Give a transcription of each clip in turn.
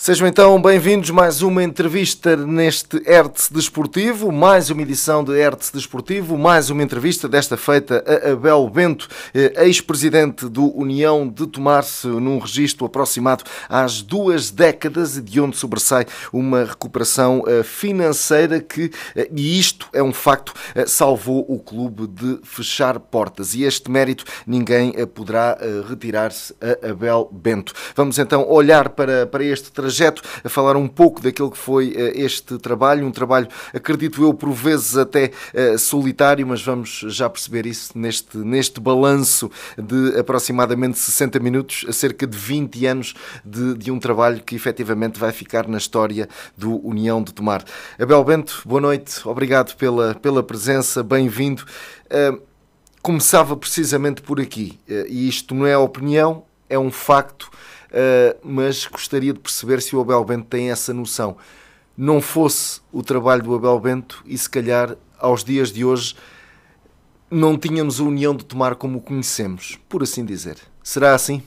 Sejam então bem-vindos a mais uma entrevista neste Hértse Desportivo, mais uma edição de Hértse Desportivo, mais uma entrevista desta feita a Abel Bento, ex-presidente do União de Tomar-se, num registro aproximado às 2 décadas, de onde sobressai uma recuperação financeira que, e isto é um facto, salvou o clube de fechar portas. E este mérito ninguém poderá retirar-se a Abel Bento. Vamos então olhar para este trajeto, a falar um pouco daquilo que foi este trabalho, um trabalho, acredito eu, por vezes até solitário, mas vamos já perceber isso neste balanço de aproximadamente 60 minutos, a cerca de 20 anos de um trabalho que efetivamente vai ficar na história do União de Tomar. Abel Bento, boa noite, obrigado pela presença, bem-vindo. Começava precisamente por aqui, e isto não é opinião, é um facto, mas gostaria de perceber se o Abel Bento tem essa noção. Não fosse o trabalho do Abel Bento e se calhar aos dias de hoje não tínhamos a União de Tomar como o conhecemos, por assim dizer. Será assim?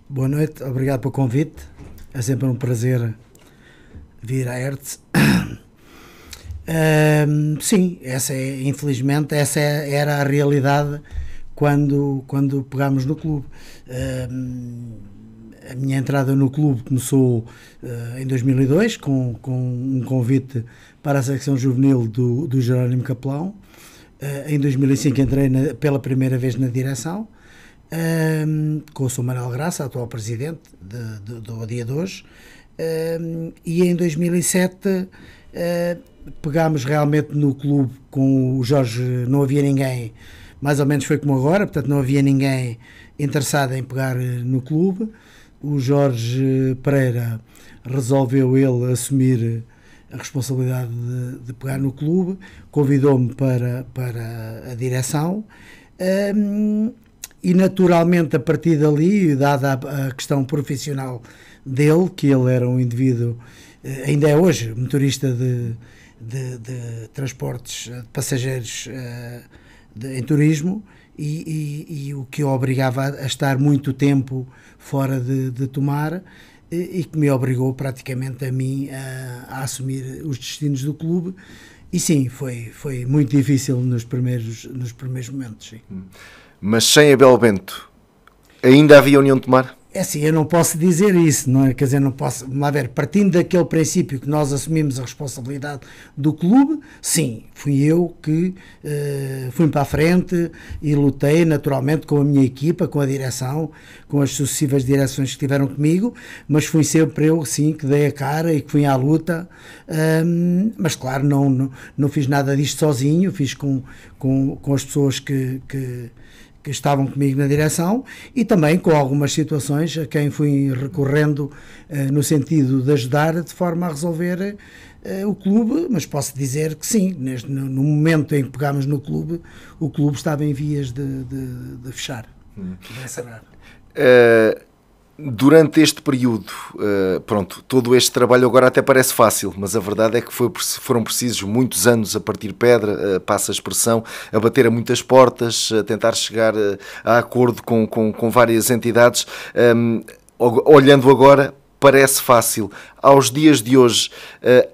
Boa noite, obrigado pelo convite. É sempre um prazer vir a Hértse. Sim, infelizmente essa era a realidade quando pegámos no clube. A minha entrada no clube começou em 2002 com um convite para a secção juvenil do Jerónimo Capelão. Em 2005 entrei pela primeira vez na direção, com o Sr. Manuel Graça, atual presidente do dia de hoje, e em 2007 pegámos realmente no clube com o Jorge. Não havia ninguém, mais ou menos foi como agora, portanto não havia ninguém interessado em pegar no clube. O Jorge Pereira resolveu ele assumir a responsabilidade de pegar no clube, convidou-me para a direção, e naturalmente a partir dali, dada a questão profissional dele, que ele era um indivíduo, ainda é hoje, motorista de transportes de passageiros em turismo, e o que o obrigava a estar muito tempo fora de Tomar, e que me obrigou praticamente a mim a assumir os destinos do clube. E sim, foi muito difícil nos primeiros momentos. Sim. Mas sem Abel Bento ainda havia União de Tomar? É assim, eu não posso dizer isso, não é? Quer dizer, não posso, vamos lá ver, partindo daquele princípio que nós assumimos a responsabilidade do clube, sim, fui eu que fui para a frente e lutei naturalmente com a minha equipa, com a direção, com as sucessivas direções que estiveram comigo, mas fui sempre eu, sim, que dei a cara e que fui à luta, mas claro, não fiz nada disto sozinho, fiz com as pessoas que estavam comigo na direção, e também com algumas situações a quem fui recorrendo no sentido de ajudar de forma a resolver o clube, mas posso dizer que sim, no momento em que pegámos no clube, o clube estava em vias de fechar, de encerrar. Durante este período, todo este trabalho agora até parece fácil, mas a verdade é que foram precisos muitos anos a partir pedra, passa a expressão, a bater a muitas portas, a tentar chegar a acordo com várias entidades. Olhando agora, parece fácil. Aos dias de hoje,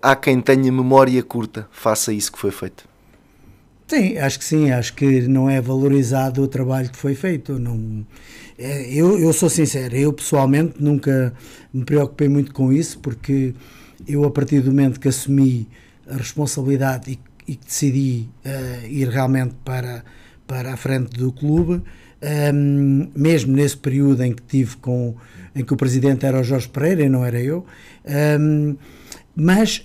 há quem tenha memória curta, faça isso que foi feito. Sim, acho que não é valorizado o trabalho que foi feito. Eu sou sincero, eu pessoalmente nunca me preocupei muito com isso, porque eu, a partir do momento que assumi a responsabilidade e que decidi ir realmente para a frente do clube, mesmo nesse período em que em que o presidente era o Jorge Pereira e não era eu, mas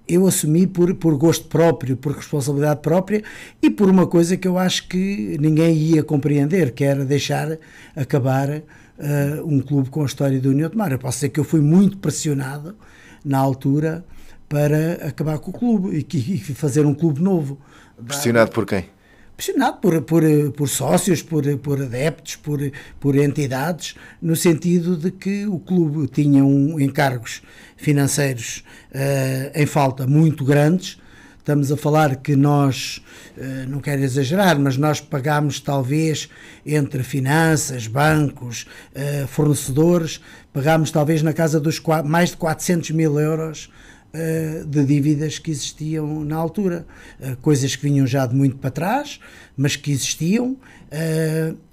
eu assumi por gosto próprio, por responsabilidade própria e por uma coisa que eu acho que ninguém ia compreender, que era deixar acabar um clube com a história do União de Tomar. Eu posso dizer que eu fui muito pressionado na altura para acabar com o clube e fazer um clube novo. Pressionado por quem? Pressionado por sócios, por adeptos, por entidades, no sentido de que o clube tinha encargos financeiros em falta muito grandes, estamos a falar que nós, não quero exagerar, mas nós pagámos talvez entre finanças, bancos, fornecedores, pagámos talvez na casa dos mais de 400 mil euros de dívidas que existiam na altura, coisas que vinham já de muito para trás, mas que existiam,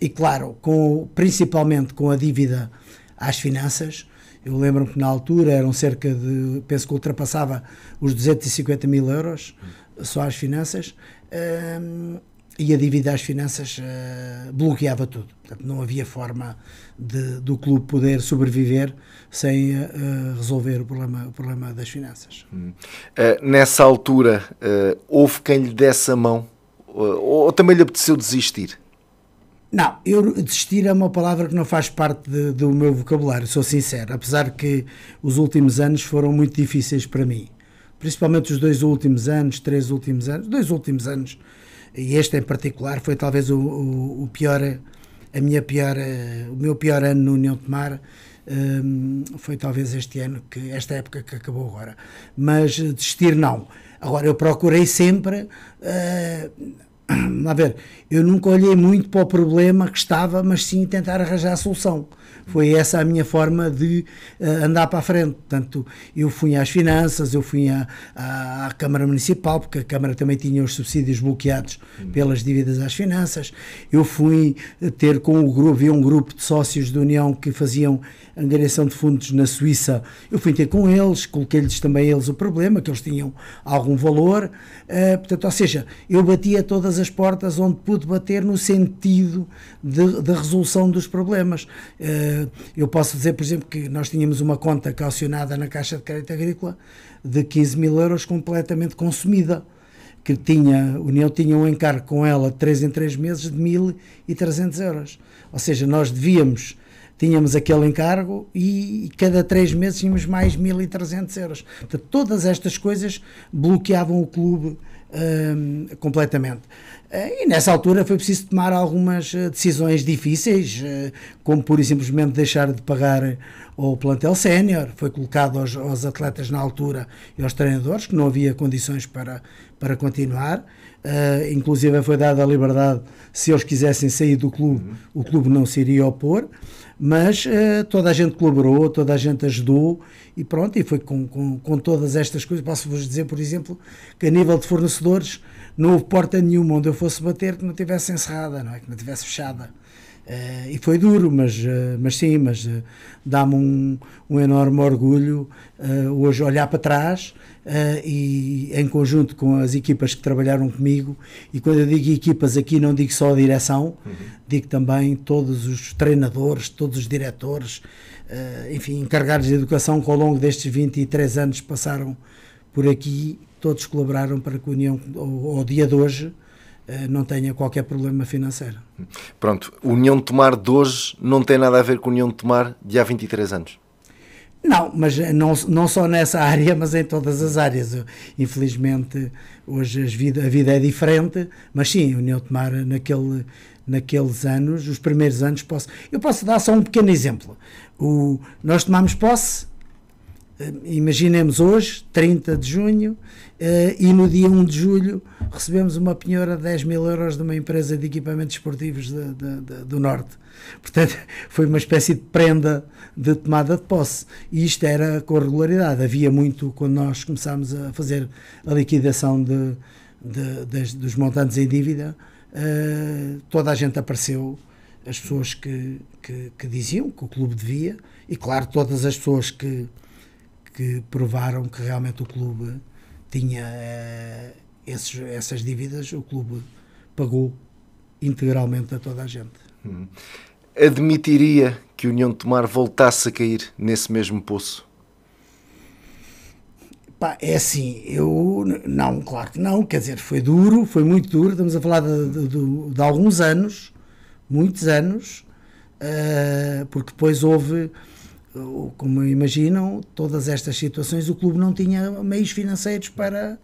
e claro, principalmente com a dívida às finanças. Eu lembro-me que na altura eram cerca de, penso que ultrapassava os 250 mil euros só às finanças, e a dívida às finanças bloqueava tudo. Portanto, não havia forma do clube poder sobreviver sem resolver o problema das finanças. Nessa altura, houve quem lhe desse a mão, ou também lhe apeteceu desistir? Não, desistir é uma palavra que não faz parte do meu vocabulário, sou sincero, apesar que os últimos anos foram muito difíceis para mim, principalmente os 2 últimos anos, 3 últimos anos, 2 últimos anos, e este em particular foi talvez o meu pior ano no União de Tomar. Foi talvez esta época que acabou agora, mas desistir não. Agora, eu procurei sempre, a ver, eu nunca olhei muito para o problema que estava, mas sim tentar arranjar a solução. Foi essa a minha forma de andar para a frente. Portanto, eu fui às finanças, eu fui à Câmara Municipal, porque a Câmara também tinha os subsídios bloqueados pelas dívidas às finanças. Eu fui ter com o grupo, havia um grupo de sócios da União que faziam angariação de fundos na Suíça. Eu fui ter com eles, coloquei-lhes também eles o problema, que eles tinham algum valor. Portanto, ou seja, eu batia todas as portas onde pude bater no sentido de resolução dos problemas. Eu posso dizer, por exemplo, que nós tínhamos uma conta calcionada na Caixa de Crédito Agrícola de 15 mil euros completamente consumida, que a União tinha um encargo com ela de 3 em 3 meses de 1.300 euros. Ou seja, nós tínhamos aquele encargo e cada 3 meses tínhamos mais 1.300 euros. Portanto, todas estas coisas bloqueavam o clube completamente. E nessa altura foi preciso tomar algumas decisões difíceis, como pura e simplesmente deixar de pagar ao plantel sénior. Foi colocado aos atletas na altura e aos treinadores, que não havia condições para continuar. Inclusive foi dada a liberdade, se eles quisessem sair do clube, o clube não se iria opor, mas toda a gente colaborou, toda a gente ajudou e pronto, e foi com todas estas coisas. Posso-vos dizer, por exemplo, que a nível de fornecedores não houve porta nenhuma onde eu fosse bater que não tivesse encerrada, não é? Que não tivesse fechada. E foi duro, mas dá-me um enorme orgulho hoje olhar para trás e em conjunto com as equipas que trabalharam comigo, e quando eu digo equipas aqui não digo só a direção, digo também todos os treinadores, todos os diretores, enfim, encarregados de educação que ao longo destes 23 anos passaram por aqui, todos colaboraram para que a União, ao dia de hoje, não tenha qualquer problema financeiro. Pronto, a União de Tomar de hoje não tem nada a ver com a União de Tomar de há 23 anos? Não, mas não só nessa área, mas em todas as áreas. Infelizmente, hoje a vida é diferente, mas sim, a União de Tomar naqueles anos, os primeiros anos, eu posso dar só um pequeno exemplo. Nós tomámos posse, imaginemos hoje, 30 de junho, e no dia 1 de julho recebemos uma penhora de 10 mil euros de uma empresa de equipamentos esportivos do Norte. Portanto, foi uma espécie de prenda de tomada de posse. E isto era com regularidade. Havia muito, quando nós começámos a fazer a liquidação dos montantes em dívida, toda a gente apareceu, as pessoas que diziam que o clube devia, e claro, todas as pessoas que provaram que realmente o clube tinha essas dívidas, o clube pagou integralmente a toda a gente. Admitiria que a União de Tomar voltasse a cair nesse mesmo poço? É assim, não, claro que não, quer dizer, foi duro, foi muito duro, estamos a falar de alguns anos, muitos anos, porque depois houve, como imaginam, todas estas situações, o clube não tinha meios financeiros para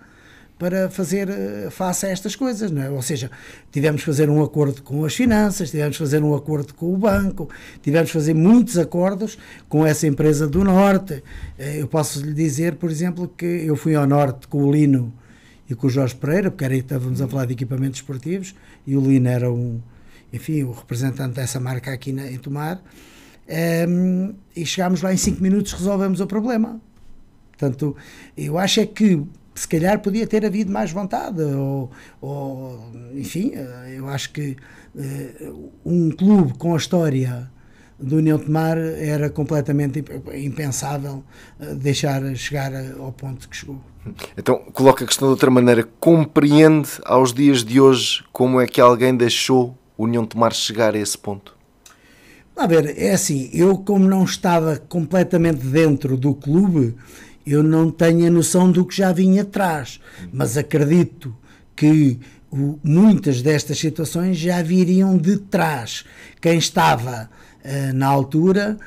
fazer face a estas coisas, não é? Ou seja, tivemos que fazer um acordo com as finanças, tivemos que fazer um acordo com o banco, tivemos que fazer muitos acordos com essa empresa do Norte. Eu posso lhe dizer, por exemplo, que eu fui ao Norte com o Lino e com o Jorge Pereira, porque estávamos a falar de equipamentos esportivos, e o Lino era o representante dessa marca aqui em Tomar, e chegámos lá em 5 minutos, resolvemos o problema. Portanto, eu acho é que se calhar podia ter havido mais vontade, enfim, eu acho que um clube com a história do União de Tomar era completamente impensável deixar chegar ao ponto que chegou. Então, coloca a questão de outra maneira. Compreende aos dias de hoje como é que alguém deixou o União de Tomar chegar a esse ponto? A ver, é assim, eu como não estava completamente dentro do clube, eu não tenho a noção do que já vinha atrás, mas acredito que muitas destas situações já viriam de trás. Quem estava na altura,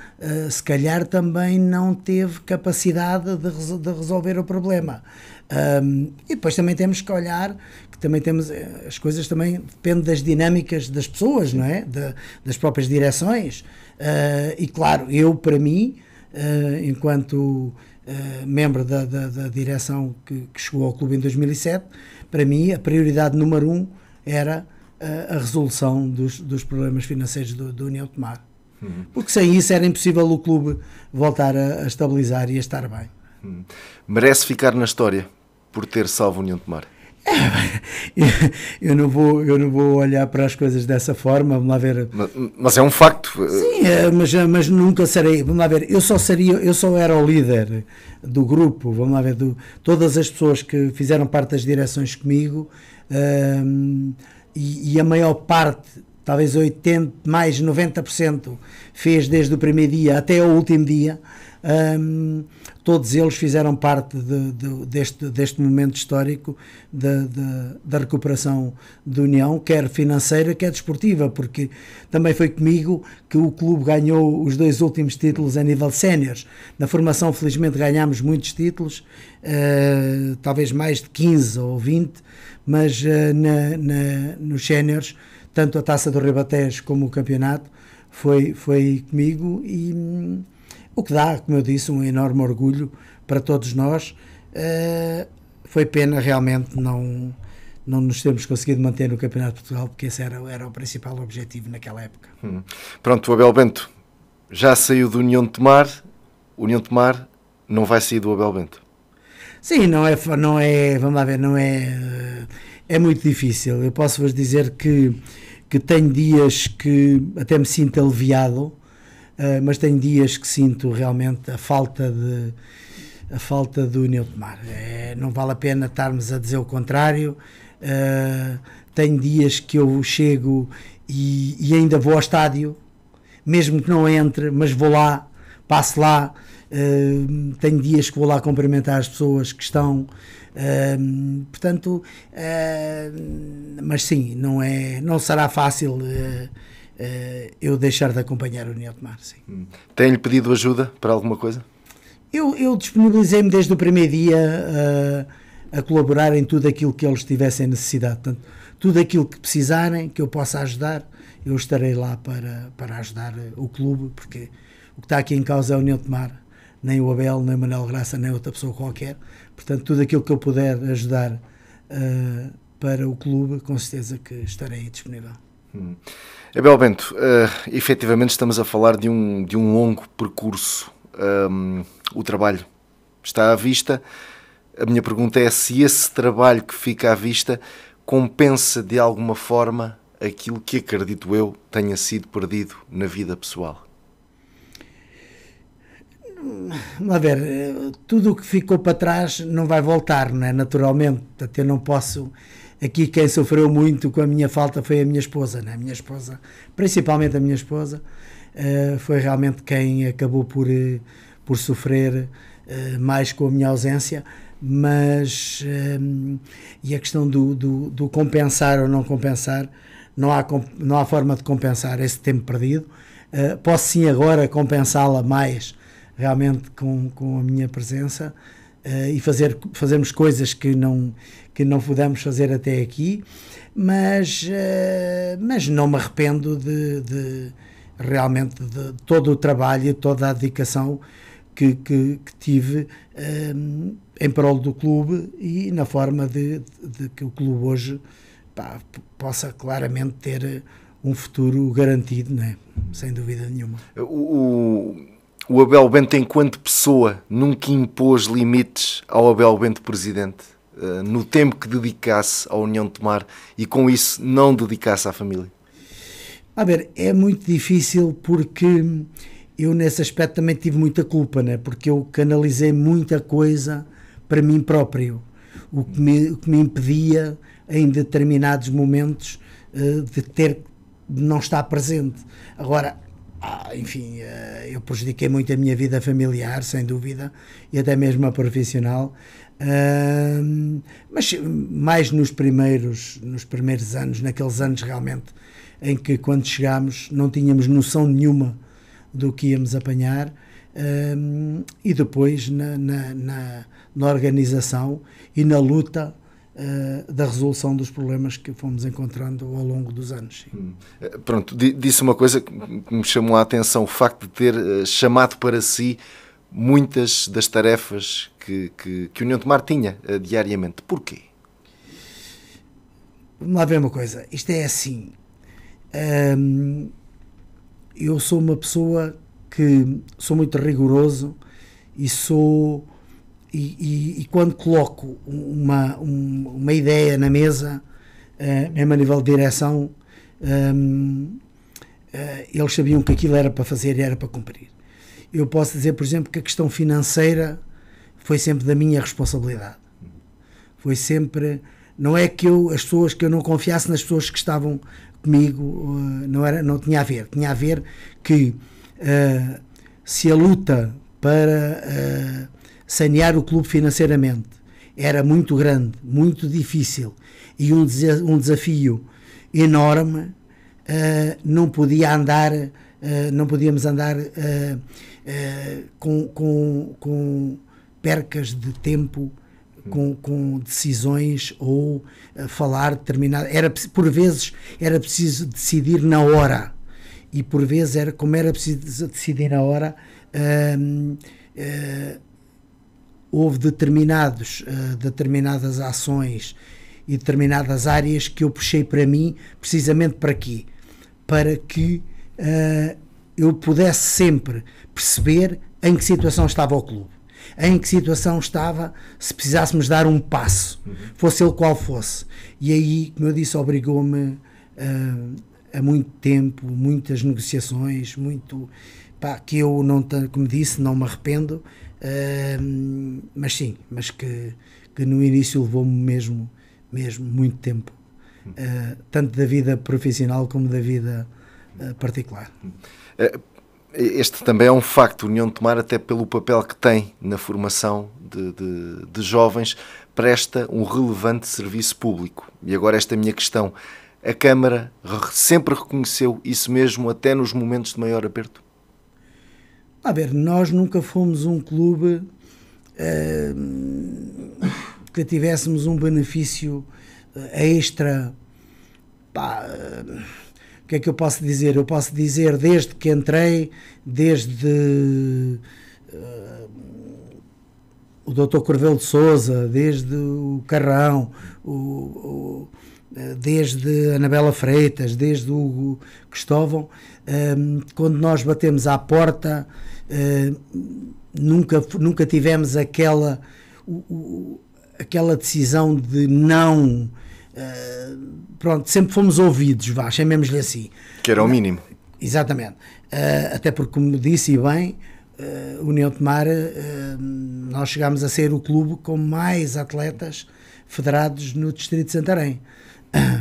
se calhar também não teve capacidade de resolver o problema. E depois também temos que olhar que também temos as coisas também dependem das dinâmicas das pessoas, não é? Das próprias direções. E claro, eu para mim, enquanto membro da direção que chegou ao clube em 2007, para mim a prioridade número 1 era a resolução dos problemas financeiros do União de Tomar. Porque sem isso era impossível o clube voltar a estabilizar e a estar bem. Merece ficar na história por ter salvo a União de Tomar? Eu não vou olhar para as coisas dessa forma, vamos lá ver. Mas é um facto. Sim, mas nunca serei, vamos lá ver, eu só era o líder do grupo, vamos lá ver, todas as pessoas que fizeram parte das direções comigo, e a maior parte, talvez 80%, mais 90%, fez desde o primeiro dia até o último dia. Todos eles fizeram parte deste momento histórico da recuperação da União, quer financeira, quer desportiva, porque também foi comigo que o clube ganhou os 2 últimos títulos a nível de séniores. Na formação, felizmente, ganhámos muitos títulos, talvez mais de 15 ou 20, mas nos séniores, tanto a Taça do Ribatejo como o campeonato, foi comigo, e o que dá, como eu disse, um enorme orgulho para todos nós. Foi pena realmente não nos termos conseguido manter no Campeonato de Portugal, porque esse era o principal objetivo naquela época. Pronto, o Abel Bento já saiu do União de Tomar, o União de Tomar não vai sair do Abel Bento. Sim, não é, vamos lá ver, é muito difícil. Eu posso-vos dizer que tenho dias que até me sinto aliviado, mas tenho dias que sinto realmente a falta do União de Tomar. Não vale a pena estarmos a dizer o contrário. Tenho dias que eu chego e ainda vou ao estádio, mesmo que não entre, mas vou lá, passo lá. Tenho dias que vou lá cumprimentar as pessoas que estão, portanto, mas sim, não será fácil eu deixar de acompanhar a União de Tomar. Tem-lhe pedido ajuda para alguma coisa? Eu disponibilizei-me desde o primeiro dia a colaborar em tudo aquilo que eles tivessem necessidade. Portanto, tudo aquilo que precisarem, que eu possa ajudar, eu estarei lá para ajudar o clube, porque o que está aqui em causa é a União de Tomar, nem o Abel, nem o Manuel Graça, nem outra pessoa qualquer. Portanto, tudo aquilo que eu puder ajudar para o clube, com certeza que estarei disponível. Abel Bento, efetivamente estamos a falar de um longo percurso. O trabalho está à vista. A minha pergunta é se esse trabalho que fica à vista compensa de alguma forma aquilo que, acredito eu, tenha sido perdido na vida pessoal. A ver, tudo o que ficou para trás não vai voltar, não é? Naturalmente. Portanto, eu não posso... Aqui quem sofreu muito com a minha falta foi a minha esposa, né? A minha esposa, principalmente a minha esposa, foi realmente quem acabou por sofrer mais com a minha ausência, mas e a questão do compensar ou não compensar, não há forma de compensar esse tempo perdido. Posso sim agora compensá-la mais realmente com a minha presença, e fazermos coisas que não pudemos fazer até aqui, mas não me arrependo realmente de todo o trabalho e toda a dedicação que tive em prol do clube e na forma de que o clube hoje possa claramente ter um futuro garantido, não é? Sem dúvida nenhuma. O Abel Bento, enquanto pessoa, nunca impôs limites ao Abel Bento presidente, no tempo que dedicasse à União de Tomar e com isso não dedicasse à família? A ver, é muito difícil porque eu nesse aspecto também tive muita culpa, né? Porque eu canalizei muita coisa para mim próprio, o que me impedia em determinados momentos de não estar presente. Agora, enfim, eu prejudiquei muito a minha vida familiar, sem dúvida, e até mesmo a profissional, mas mais nos primeiros anos, naqueles anos realmente em que quando chegámos não tínhamos noção nenhuma do que íamos apanhar, e depois na organização e na luta da resolução dos problemas que fomos encontrando ao longo dos anos. Pronto, disse uma coisa que me chamou a atenção, o facto de ter chamado para si muitas das tarefas que a União de Tomar tinha diariamente. Porquê? Vamos lá ver uma coisa, isto é assim, eu sou uma pessoa que sou muito rigoroso e quando coloco uma ideia na mesa, mesmo a nível de direção, eles sabiam que aquilo era para fazer e era para cumprir. Eu posso dizer, por exemplo, que a questão financeira foi sempre da minha responsabilidade. Foi sempre, não é que as pessoas que eu não confiasse nas pessoas que estavam comigo, não tinha a ver. Tinha a ver que se a luta para sanear o clube financeiramente era muito grande, muito difícil e um desafio enorme, não podíamos andar com percas de tempo, com decisões ou falar determinado. Por vezes era preciso decidir na hora e por vezes como era preciso decidir na hora, houve determinadas ações e determinadas áreas que eu puxei para mim, precisamente para quê? Para que eu pudesse sempre perceber em que situação estava o clube, em que situação estava, se precisássemos dar um passo, fosse ele qual fosse. E aí, como eu disse, obrigou-me a muito tempo, muitas negociações, que eu, não, como disse, não me arrependo, mas sim, mas que no início levou-me mesmo muito tempo, tanto da vida profissional como da vida particular. Este também é um facto, a União de Tomar, até pelo papel que tem na formação de jovens, presta um relevante serviço público. E agora esta minha questão, a Câmara sempre reconheceu isso mesmo, até nos momentos de maior aperto? A ver, nós nunca fomos um clube que tivéssemos um benefício extra. O que é que eu posso dizer? Eu posso dizer, desde que entrei, desde o Dr. Corvelo de Sousa, desde o Carrão, desde a Anabela Freitas, desde o Hugo Cristóvão, quando nós batemos à porta, nunca tivemos aquela decisão de não. Pronto, sempre fomos ouvidos, chamemos-lhe assim. Que era o mínimo. Exatamente. Até porque, como disse bem, União de Tomar, nós chegámos a ser o clube com mais atletas federados no Distrito de Santarém.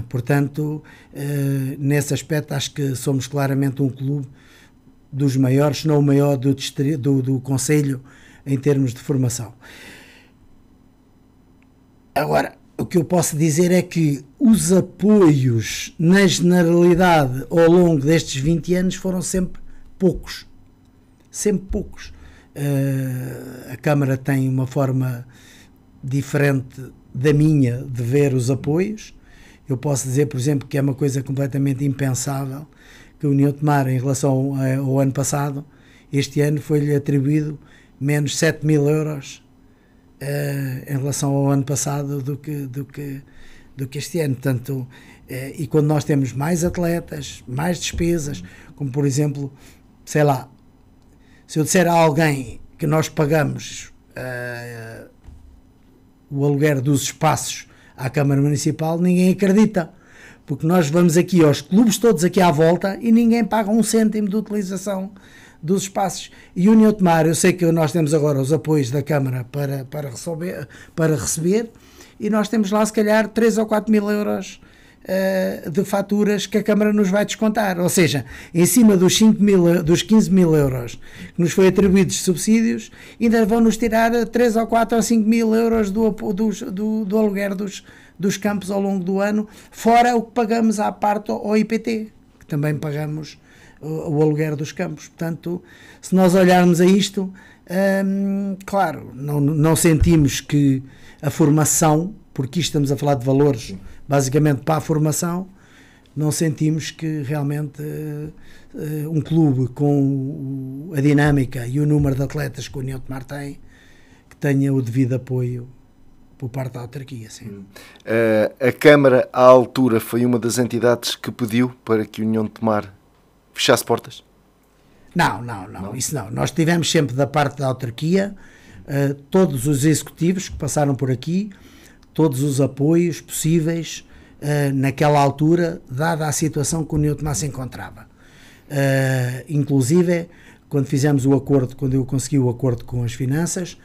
Portanto, nesse aspecto, acho que somos claramente um clube dos maiores, se não o maior do Conselho em termos de formação. Agora, o que eu posso dizer é que os apoios, na generalidade, ao longo destes 20 anos, foram sempre poucos. Sempre poucos. A Câmara tem uma forma diferente da minha de ver os apoios. Eu posso dizer, por exemplo, que é uma coisa completamente impensável que a União de Tomar, em relação ao ano passado, este ano foi-lhe atribuído menos 7.000 euros em relação ao ano passado do que este ano. Portanto, e quando nós temos mais atletas, mais despesas, como por exemplo, sei lá, se eu disser a alguém que nós pagamos o aluguer dos espaços à Câmara Municipal, ninguém acredita, porque nós vamos aqui aos clubes todos aqui à volta e ninguém paga um cêntimo de utilização dos espaços. E o União Tomar, eu sei que nós temos agora os apoios da Câmara para receber, e nós temos lá se calhar 3 ou 4 mil euros de faturas que a Câmara nos vai descontar, ou seja, em cima dos 15 mil euros que nos foi atribuídos de subsídios, ainda vão-nos tirar 3 ou 4 ou 5 mil euros do aluguer dos campos ao longo do ano, fora o que pagamos à parte ao IPT, que também pagamos o aluguer dos campos. Portanto, se nós olharmos a isto, claro, não sentimos que a formação, porque isto estamos a falar de valores basicamente para a formação, não sentimos que realmente um clube com a dinâmica e o número de atletas que o União Tomar tem, que tenha o devido apoio por parte da autarquia. Sim. A Câmara, à altura, foi uma das entidades que pediu para que o União Tomar fechasse portas? Não, isso não. Nós tivemos sempre da parte da autarquia todos os executivos que passaram por aqui, todos os apoios possíveis naquela altura, dada a situação que o União Tomar se encontrava. Inclusive, quando fizemos o acordo, quando eu consegui o acordo com as finanças,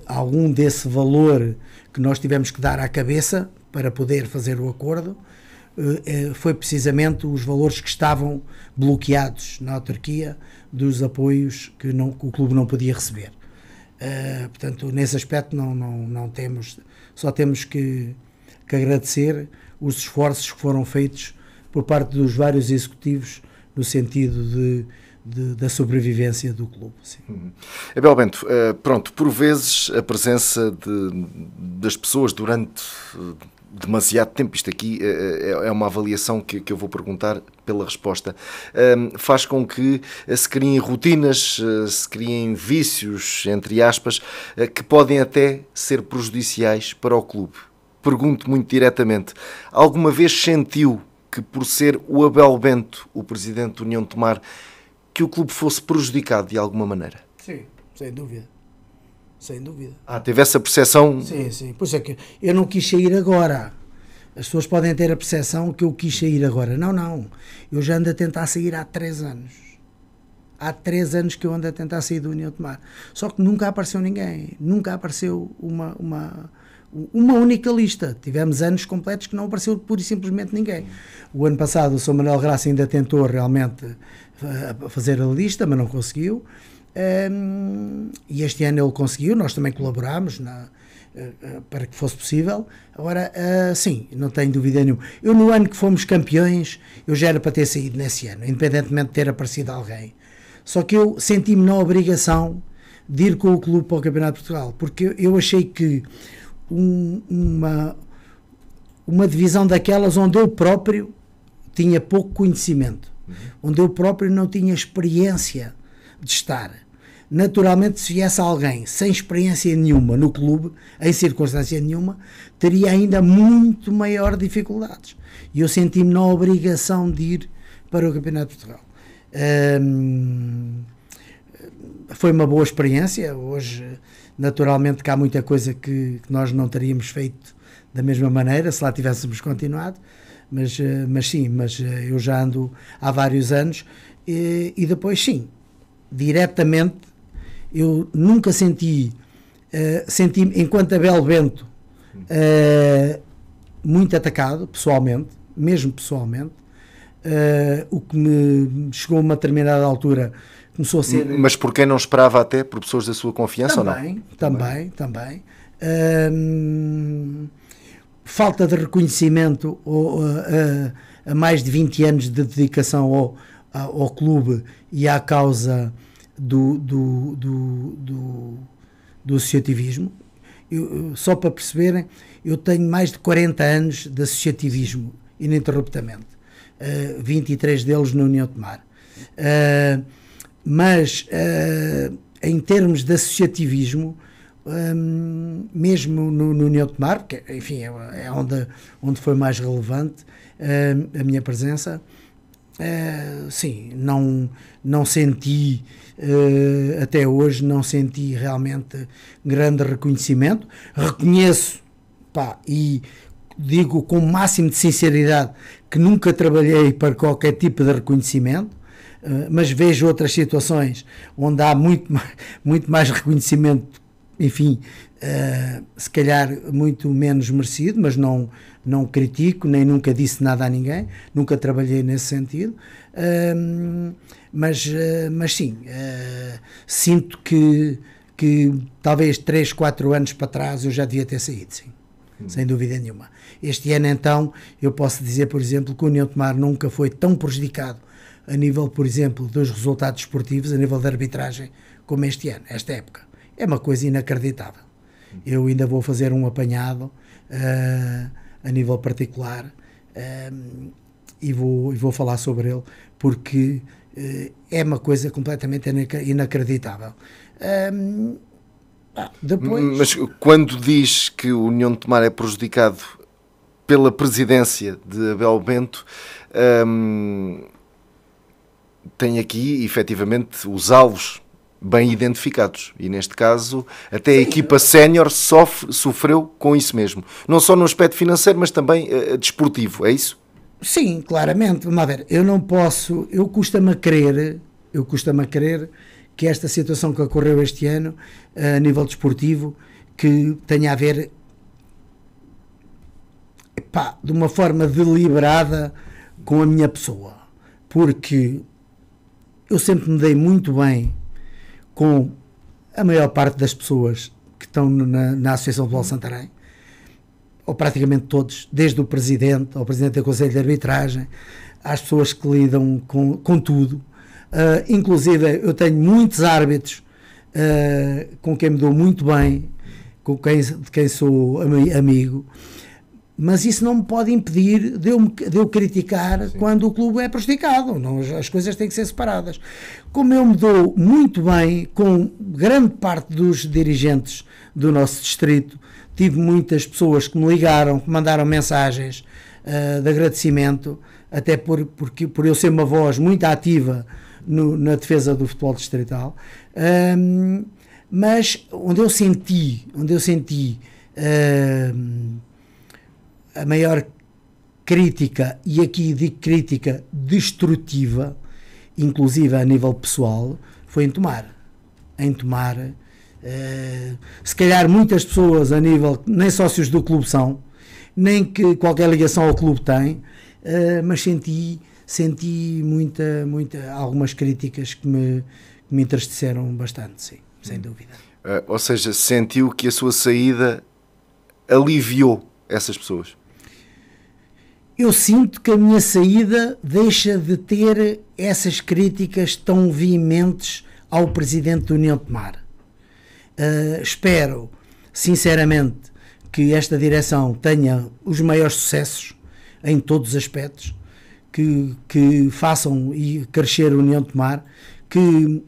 algum desse valor que nós tivemos que dar à cabeça para poder fazer o acordo, foi precisamente os valores que estavam bloqueados na autarquia dos apoios que o clube não podia receber. Portanto, nesse aspecto não temos, só temos que agradecer os esforços que foram feitos por parte dos vários executivos no sentido da sobrevivência do clube. Sim. Abel Bento, pronto, por vezes a presença das pessoas durante demasiado tempo, isto aqui é uma avaliação que eu vou perguntar pela resposta, faz com que se criem rotinas, se criem vícios, entre aspas, que podem até ser prejudiciais para o clube. Pergunto muito diretamente, alguma vez sentiu que por ser o Abel Bento, o presidente da União Tomar, que o clube fosse prejudicado de alguma maneira? Sim, sem dúvida. Sem dúvida. Teve essa percepção? Sim. Pois é que eu não quis sair agora. As pessoas podem ter a percepção que eu quis sair agora. Não. Eu já ando a tentar sair há 3 anos. Há 3 anos que eu ando a tentar sair do União Tomar. Só que nunca apareceu ninguém. Nunca apareceu uma única lista. Tivemos anos completos que não apareceu pura e simplesmente ninguém. O ano passado o Sr. Manuel Graça ainda tentou realmente fazer a lista, mas não conseguiu. E este ano ele conseguiu, nós também colaborámos para que fosse possível. Agora, sim, não tenho dúvida nenhuma. Eu, no ano que fomos campeões, eu já era para ter saído nesse ano, independentemente de ter aparecido alguém. Só que eu senti-me na obrigação de ir com o clube para o Campeonato de Portugal, porque eu achei que uma divisão daquelas onde eu próprio tinha pouco conhecimento, onde eu próprio não tinha experiência de estar. Naturalmente, se viesse alguém sem experiência nenhuma no clube, em circunstância nenhuma, teria ainda muito maior dificuldades. E eu senti-me na obrigação de ir para o Campeonato de Portugal. Foi uma boa experiência. Hoje, naturalmente, que há muita coisa que nós não teríamos feito da mesma maneira, se lá tivéssemos continuado, mas eu já ando há vários anos, e depois, sim, diretamente, eu nunca senti, enquanto Abel Bento, muito atacado, pessoalmente, mesmo pessoalmente, o que me chegou a uma determinada altura, começou a ser... Mas por quem não esperava até? Por pessoas da sua confiança também, ou não? Também. Falta de reconhecimento a mais de 20 anos de dedicação ao clube e à causa do associativismo. Só para perceberem, eu tenho mais de 40 anos de associativismo ininterruptamente, 23 deles na União Tomar. Mas em termos de associativismo, mesmo no União de Tomar, porque, enfim, é onde foi mais relevante a minha presença. Sim, não senti, até hoje, não senti realmente grande reconhecimento. Reconheço, pá, e digo com o máximo de sinceridade que nunca trabalhei para qualquer tipo de reconhecimento, mas vejo outras situações onde há muito mais reconhecimento, enfim, se calhar muito menos merecido, mas não critico, nem nunca disse nada a ninguém, nunca trabalhei nesse sentido, mas sim, sinto que talvez 3, 4 anos para trás eu já devia ter saído, sim, sem dúvida nenhuma. Este ano, então, eu posso dizer, por exemplo, que o União de Tomar nunca foi tão prejudicado a nível, por exemplo, dos resultados esportivos, a nível da arbitragem, como este ano, esta época. É uma coisa inacreditável. Eu ainda vou fazer um apanhado a nível particular e vou falar sobre ele, porque é uma coisa completamente inacreditável. Depois... Mas quando diz que o União de Tomar é prejudicado pela presidência de Abel Bento, tem aqui, efetivamente, os alvos bem identificados, e neste caso até a equipa sénior sofreu com isso mesmo, não só no aspecto financeiro, mas também desportivo, é isso? Sim, claramente. Vamos ver, eu custa-me a crer que esta situação que ocorreu este ano a nível desportivo, que tenha a ver, de uma forma deliberada com a minha pessoa, porque eu sempre me dei muito bem com a maior parte das pessoas que estão na Associação de Futebol de Santarém, ou praticamente todos, desde o Presidente ao Presidente do Conselho de Arbitragem, às pessoas que lidam com tudo. Inclusive, eu tenho muitos árbitros com quem me dou muito bem, de quem sou amigo, mas isso não me pode impedir de eu criticar. Sim. Quando o clube é prejudicado. Não, as coisas têm que ser separadas. Como eu me dou muito bem com grande parte dos dirigentes do nosso distrito, tive muitas pessoas que me ligaram, que mandaram mensagens de agradecimento, até por eu ser uma voz muito ativa na defesa do futebol distrital, mas onde eu senti a maior crítica, e aqui digo crítica destrutiva, inclusive a nível pessoal, foi em Tomar. Se calhar muitas pessoas a nível, nem sócios do clube são, nem que qualquer ligação ao clube tem, mas senti algumas críticas que me entristeceram bastante, sim, sem dúvida. Ou seja, sentiu que a sua saída aliviou essas pessoas? Eu sinto que a minha saída deixa de ter essas críticas tão veementes ao Presidente da União de Tomar. Espero, sinceramente, que esta direção tenha os maiores sucessos em todos os aspectos, que façam e crescer a União de Tomar, que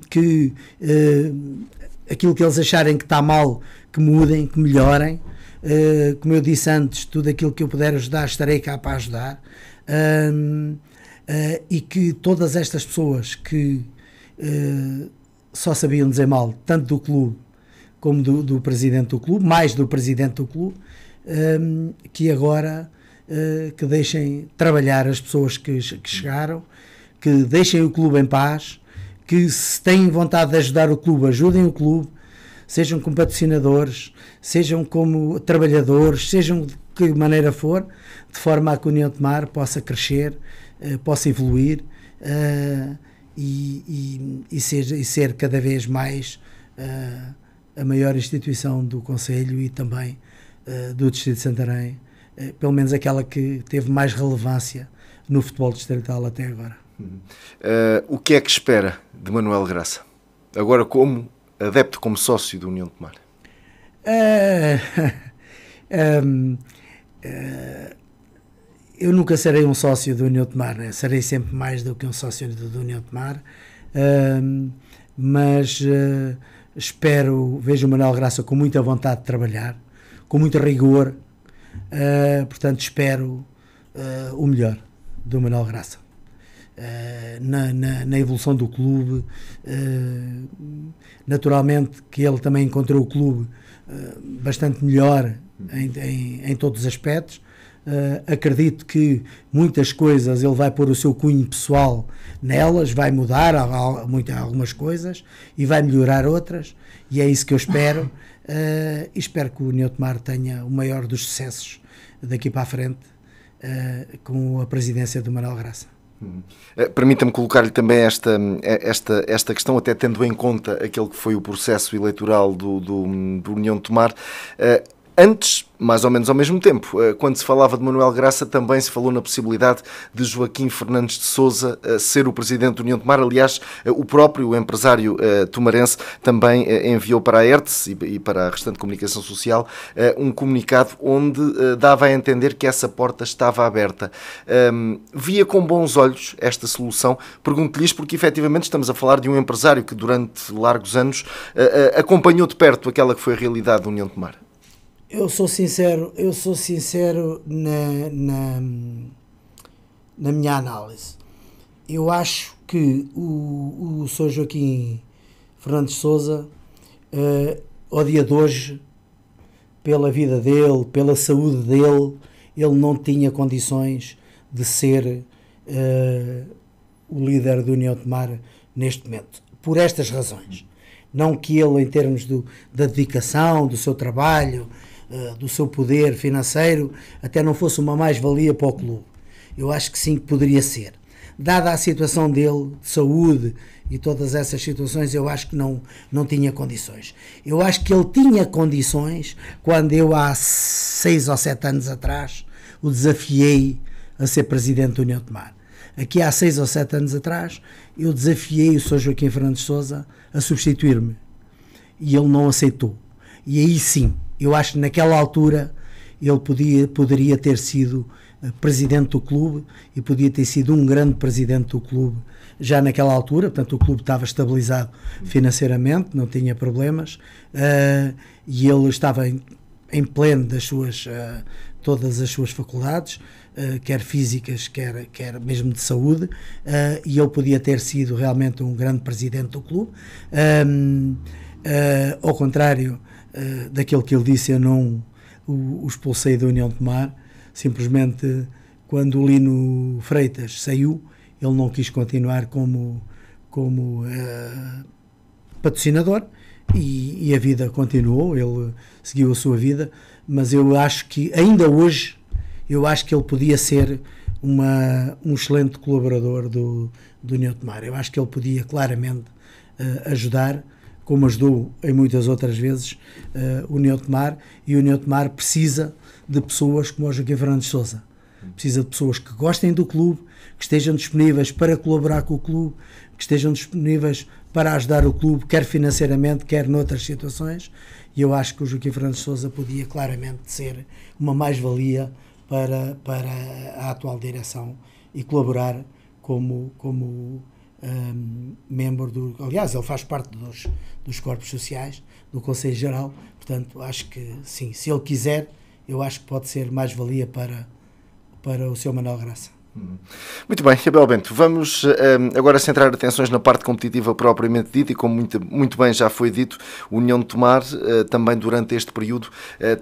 aquilo que eles acharem que está mal, que mudem, que melhorem. Como eu disse antes, tudo aquilo que eu puder ajudar, estarei cá para ajudar, e que todas estas pessoas que só sabiam dizer mal, tanto do clube como do presidente do clube, mais do presidente do clube, que agora que deixem trabalhar as pessoas que chegaram, que deixem o clube em paz, que se têm vontade de ajudar o clube, ajudem o clube, sejam como patrocinadores, sejam como trabalhadores, sejam de que maneira for, de forma a que a União de Tomar possa crescer, possa evoluir, e ser cada vez mais a maior instituição do Conselho e também do Distrito de Santarém, pelo menos aquela que teve mais relevância no futebol distrital até agora. O que é que espera de Manuel Graça? Agora como adepto, como sócio da União de Tomar? Eu nunca serei um sócio da União de Tomar, né? Serei sempre mais do que um sócio da União de Tomar, mas vejo o Manuel Graça com muita vontade de trabalhar, com muito rigor, portanto espero o melhor do Manuel Graça. Na evolução do clube, naturalmente que ele também encontrou o clube bastante melhor em todos os aspectos. Acredito que muitas coisas ele vai pôr o seu cunho pessoal nelas, vai mudar algumas coisas e vai melhorar outras, e é isso que eu espero. E espero que o União de Tomar tenha o maior dos sucessos daqui para a frente, com a presidência do Manuel Graça. Permita-me colocar-lhe também esta questão, até tendo em conta aquele que foi o processo eleitoral do União de Tomar. Antes, mais ou menos ao mesmo tempo, quando se falava de Manuel Graça, também se falou na possibilidade de Joaquim Fernandes de Sousa ser o presidente do União de Tomar. Aliás, o próprio empresário tomarense também enviou para a ERTS e para a restante comunicação social um comunicado onde dava a entender que essa porta estava aberta. Via com bons olhos esta solução? Pergunto-lhes porque, efetivamente, estamos a falar de um empresário que durante largos anos acompanhou de perto aquela que foi a realidade da União de Tomar. Eu sou sincero na minha análise. Eu acho que o Sr. Joaquim Fernandes de Sousa, ao dia de hoje, pela vida dele, pela saúde dele, ele não tinha condições de ser o líder da União de Tomar neste momento, por estas razões. Não que ele, em termos da dedicação, do seu trabalho, do seu poder financeiro, até não fosse uma mais-valia para o clube. Eu acho que sim, que poderia ser. Dada a situação dele, de saúde e todas essas situações, eu acho que não tinha condições. Eu acho que ele tinha condições quando eu, há 6 ou 7 anos atrás, o desafiei a ser presidente da União de Tomar. Aqui há 6 ou 7 anos atrás, eu desafiei o Sr. Joaquim Fernandes de Sousa a substituir-me. E ele não aceitou. E aí sim, eu acho que naquela altura ele poderia ter sido presidente do clube e podia ter sido um grande presidente do clube já naquela altura. Portanto, o clube estava estabilizado financeiramente, não tinha problemas, e ele estava em pleno das todas as suas faculdades, quer físicas, quer mesmo de saúde, e ele podia ter sido realmente um grande presidente do clube. Ao contrário daquilo que ele disse, eu não o expulsei da União de Tomar. Simplesmente, quando o Lino Freitas saiu, ele não quis continuar como patrocinador, e a vida continuou, ele seguiu a sua vida, mas eu acho que, ainda hoje, eu acho que ele podia ser um excelente colaborador do União de Tomar. Eu acho que ele podia claramente ajudar, como ajudou em muitas outras vezes, o União de Tomar, e o União de Tomar precisa de pessoas como o Joaquim Fernandes de Sousa. Precisa de pessoas que gostem do clube, que estejam disponíveis para colaborar com o clube, que estejam disponíveis para ajudar o clube, quer financeiramente, quer noutras situações, e eu acho que o Joaquim Fernandes de Sousa podia claramente ser uma mais-valia para a atual direção e colaborar como membro aliás, ele faz parte dos corpos sociais do Conselho Geral. Portanto, acho que sim, se ele quiser, eu acho que pode ser mais-valia para o Sr. Manuel Graça. Muito bem, Abel Bento, vamos agora centrar atenções na parte competitiva propriamente dita, e como muito bem já foi dito, o União de Tomar também durante este período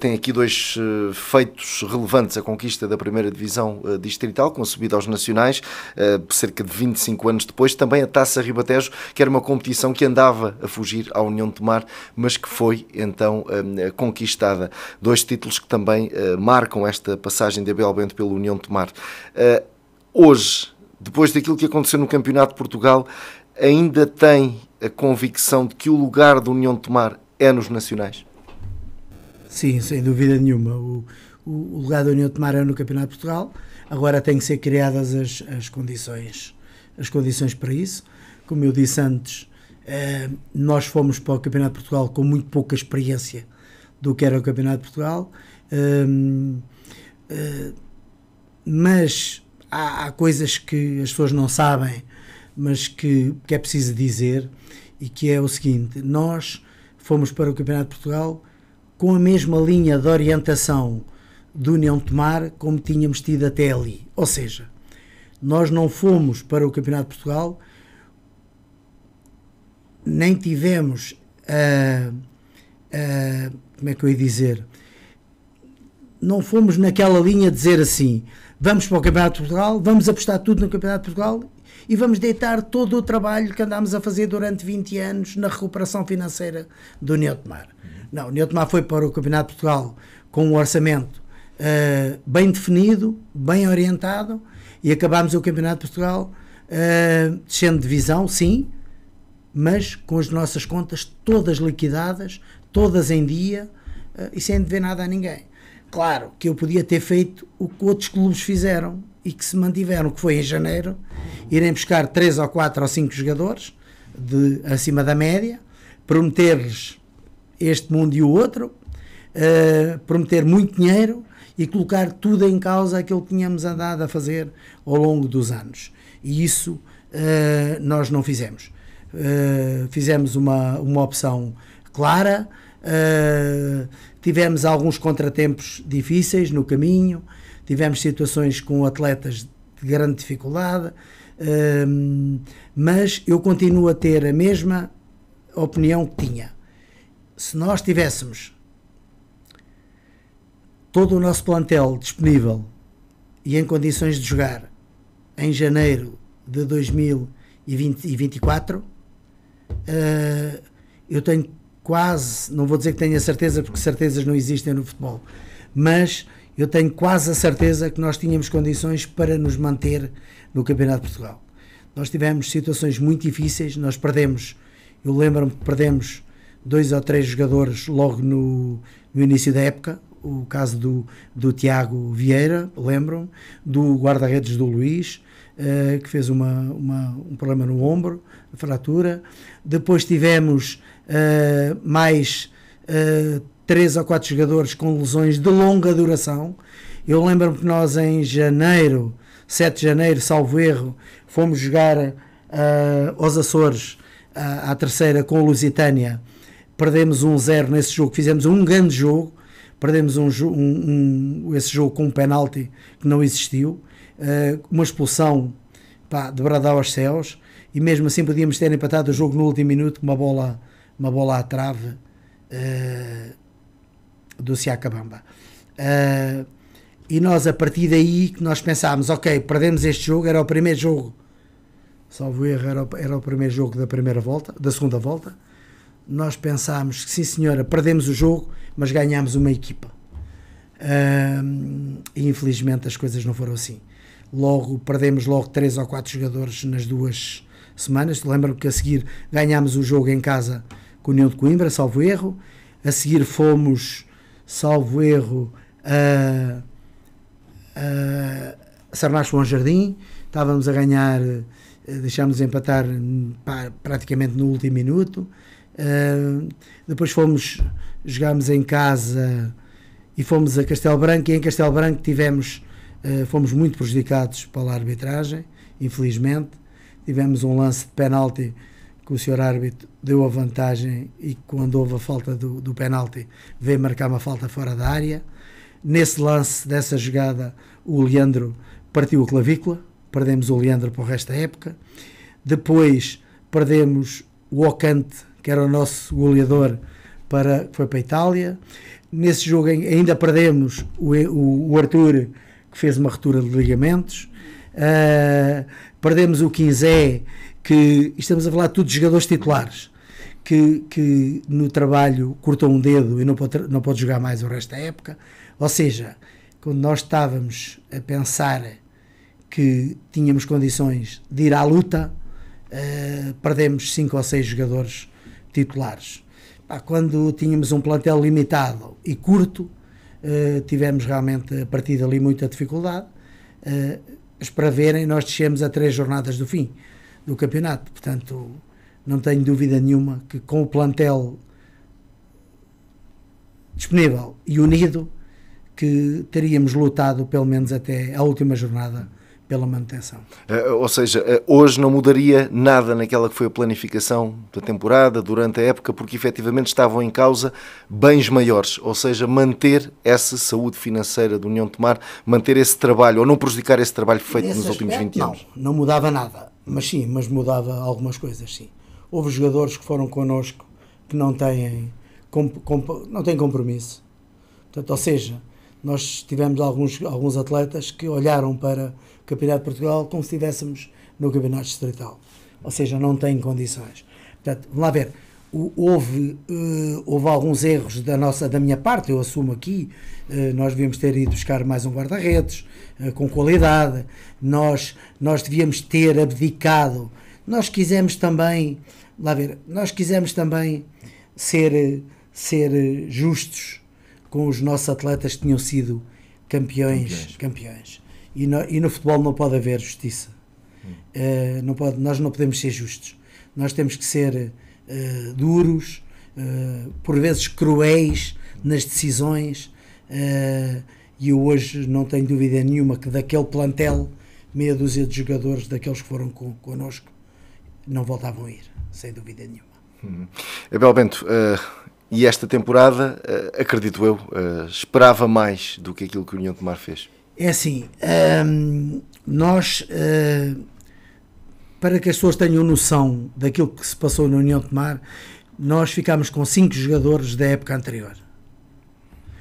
tem aqui 2 feitos relevantes: a conquista da primeira divisão distrital, com a subida aos nacionais, cerca de 25 anos depois, também a Taça Ribatejo, que era uma competição que andava a fugir à União de Tomar, mas que foi então conquistada. 2 títulos que também marcam esta passagem de Abel Bento pela União de Tomar. Hoje, depois daquilo que aconteceu no Campeonato de Portugal, ainda tem a convicção de que o lugar da União de Tomar é nos nacionais? Sim, sem dúvida nenhuma. O lugar da União de Tomar é no Campeonato de Portugal. Agora têm que ser criadas as condições para isso. Como eu disse antes, nós fomos para o Campeonato de Portugal com muito pouca experiência do que era o Campeonato de Portugal, mas há coisas que as pessoas não sabem, mas que é preciso dizer, e que é o seguinte: nós fomos para o Campeonato de Portugal com a mesma linha de orientação do União de Tomar como tínhamos tido até ali. Ou seja, nós não fomos para o Campeonato de Portugal, nem tivemos como é que eu ia dizer, não fomos naquela linha de dizer assim, vamos para o Campeonato de Portugal, vamos apostar tudo no Campeonato de Portugal e vamos deitar todo o trabalho que andámos a fazer durante 20 anos na recuperação financeira do União de Tomar. Não, o União de Tomar foi para o Campeonato de Portugal com um orçamento bem definido, bem orientado, e acabámos o Campeonato de Portugal descendo de divisão, sim, mas com as nossas contas todas liquidadas, todas em dia, e sem dever nada a ninguém. Claro que eu podia ter feito o que outros clubes fizeram e que se mantiveram, que foi em janeiro, irem buscar 3 ou 4 ou 5 jogadores acima da média, prometer-lhes este mundo e o outro, prometer muito dinheiro e colocar tudo em causa aquilo que tínhamos andado a fazer ao longo dos anos. E isso nós não fizemos. Fizemos uma opção clara, tivemos alguns contratempos difíceis no caminho, tivemos situações com atletas de grande dificuldade, mas eu continuo a ter a mesma opinião que tinha. Se nós tivéssemos todo o nosso plantel disponível e em condições de jogar em janeiro de 2024, eu tenho quase, não vou dizer que tenho a certeza, porque certezas não existem no futebol, mas eu tenho quase a certeza que nós tínhamos condições para nos manter no Campeonato de Portugal. Nós tivemos situações muito difíceis, nós perdemos, eu lembro-me que perdemos 2 ou 3 jogadores logo no início da época, o caso do Tiago Vieira, lembram-me, do guarda-redes do Luís, que fez um problema no ombro, fratura. Depois tivemos mais 3 ou 4 jogadores com lesões de longa duração. Eu lembro-me que nós em janeiro, 7 de janeiro, salvo erro, fomos jogar aos Açores, à terceira, com o Lusitânia. Perdemos 1-0 nesse jogo, fizemos um grande jogo, perdemos esse jogo com um penalti que não existiu, uma expulsão de bradar aos céus, e mesmo assim podíamos ter empatado o jogo no último minuto com uma bola à trave do Siakabamba. E nós, a partir daí, que nós pensámos, ok, perdemos este jogo, era o primeiro jogo, salvo erro, era o primeiro jogo da segunda volta. Nós pensámos que sim senhora, perdemos o jogo, mas ganhámos uma equipa, e infelizmente as coisas não foram assim. Perdemos 3 ou 4 jogadores nas 2 semanas. Lembro-me que a seguir ganhámos o jogo em casa com a União de Coimbra, salvo erro. A seguir fomos, salvo erro, a Sarnacho Bom Jardim, estávamos a ganhar, deixámos de empatar praticamente no último minuto. Depois jogámos em casa e fomos a Castelo Branco, e em Castelo Branco fomos muito prejudicados pela arbitragem, infelizmente. Tivemos um lance de penalti que o senhor árbitro deu a vantagem, e quando houve a falta do penalti veio marcar uma falta fora da área. Nesse lance dessa jogada o Leandro partiu a clavícula, perdemos o Leandro para o resto da época. Depois perdemos o Ocante, que era o nosso goleador, foi para a Itália. Nesse jogo ainda perdemos o Arthur, que fez uma ruptura de ligamentos. Perdemos o Quinzé, que estamos a falar de tudo de jogadores titulares, que no trabalho cortou um dedo e não pode jogar mais o resto da época. Ou seja, quando nós estávamos a pensar que tínhamos condições de ir à luta, perdemos 5 ou 6 jogadores titulares. Quando tínhamos um plantel limitado e curto, tivemos realmente a partir dali muita dificuldade. Mas para verem, nós descemos a 3 jornadas do fim do campeonato. Portanto, não tenho dúvida nenhuma que com o plantel disponível e unido, que teríamos lutado pelo menos até a última jornada pela manutenção. Ou seja, hoje não mudaria nada naquela que foi a planificação da temporada, durante a época, porque efetivamente estavam em causa bens maiores, ou seja, manter essa saúde financeira do União de Tomar, manter esse trabalho, ou não prejudicar esse trabalho feito nos últimos 20 anos. Não mudava nada, mas mudava algumas coisas, sim. Houve jogadores que foram connosco que não têm compromisso. Portanto, ou seja, nós tivemos alguns atletas que olharam para o Campeonato de Portugal como se estivéssemos no Campeonato Distrital. Ou seja, não têm condições. Portanto, vamos lá ver. Houve alguns erros da minha parte, eu assumo aqui. Nós devíamos ter ido buscar mais um guarda-redes com qualidade. Nós devíamos ter abdicado. Nós quisemos também ser justos com os nossos atletas que tinham sido campeões. E no futebol não pode haver justiça. Nós não podemos ser justos. Nós temos que ser duros, por vezes cruéis nas decisões, e eu hoje não tenho dúvida nenhuma que daquele plantel, meia dúzia de jogadores daqueles que foram connosco não voltavam a ir, sem dúvida nenhuma. Abel Bento, e esta temporada, acredito eu, esperava mais do que aquilo que o União de Tomar fez? É assim, nós, para que as pessoas tenham noção daquilo que se passou na União de Tomar, nós ficámos com 5 jogadores da época anterior.